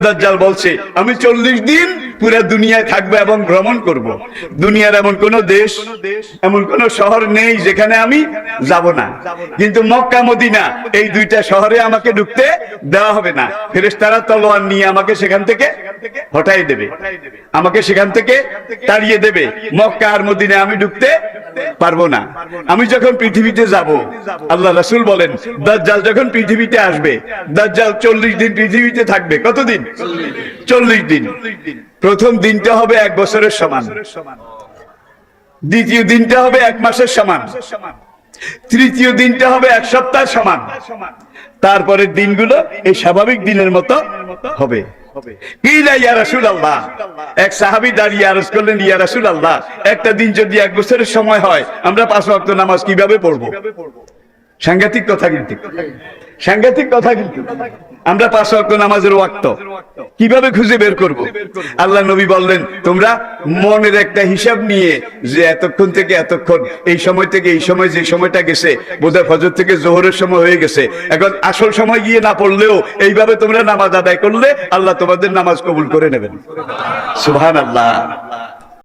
দাজ্জাল বলছে আমি 40 দিন পুরো দুনিয়ায় থাকবো এবং ভ্রমণ করব। দুনিয়ার এমন কোন দেশ, এমন কোন শহর নেই যেখানে আমি যাব না, কিন্তু মক্কা মদিনা এই দুইটা শহরে আমাকে ঢুকতে দেওয়া হবে না। ফেরেশতারা তলোয়ার নিয়ে আমাকে সেখান থেকে হটাই দেবে, আমাকে সেখান থেকে তাড়িয়ে দেবে। মক্কা আর মদিনা আমি ঢুকতে পারবো না। আমি যখন পৃথিবীতে যাব, আল্লাহ রাসূল বলেন দাজ্জাল যখন পৃথিবীতে আসবে, দাজ্জাল 40 দিন পৃথিবীতে থাকবে। কতদিন? 40 দিন। প্রথম দিনটা হবে 1 বছরের সমান, দ্বিতীয় দিনটা হবে 1 মাসের সমান, তৃতীয় দিনটা হবে 1 সপ্তাহের সমান, তারপরের দিনগুলো এই স্বাভাবিক দিনের মতো হবে। এক সাহাবী দাঁড়িয়ে আরজ করলেন, ইয়া রাসূলুল্লাহ, একটা দিন যদি 1 বছরের সময় হয়, আমরা 5 ওয়াক্ত নামাজ কিভাবে পড়বো? সাংঘাতিক কথা, কিন্তু সাংঘাতিক কথা। কিন্তু আমরা 5 ওয়াক্ত নামাজের ওয়াক্ত কিভাবে খুঁজে বের করব? আল্লাহ নবী বললেন, তোমরা মনের একটা হিসাব নিয়ে যে এতক্ষণ থেকে এতক্ষণ, এই সময় থেকে এই সময়, যে সময়টা গেছে বোধহয় ফজর থেকে জোহরের সময় হয়ে গেছে, এখন আসল সময় গিয়ে না পড়লেও এইভাবে তোমরা নামাজ আদায় করলে আল্লাহ তোমাদের নামাজ কবুল করে নেবেন। সুবহানাল্লাহ।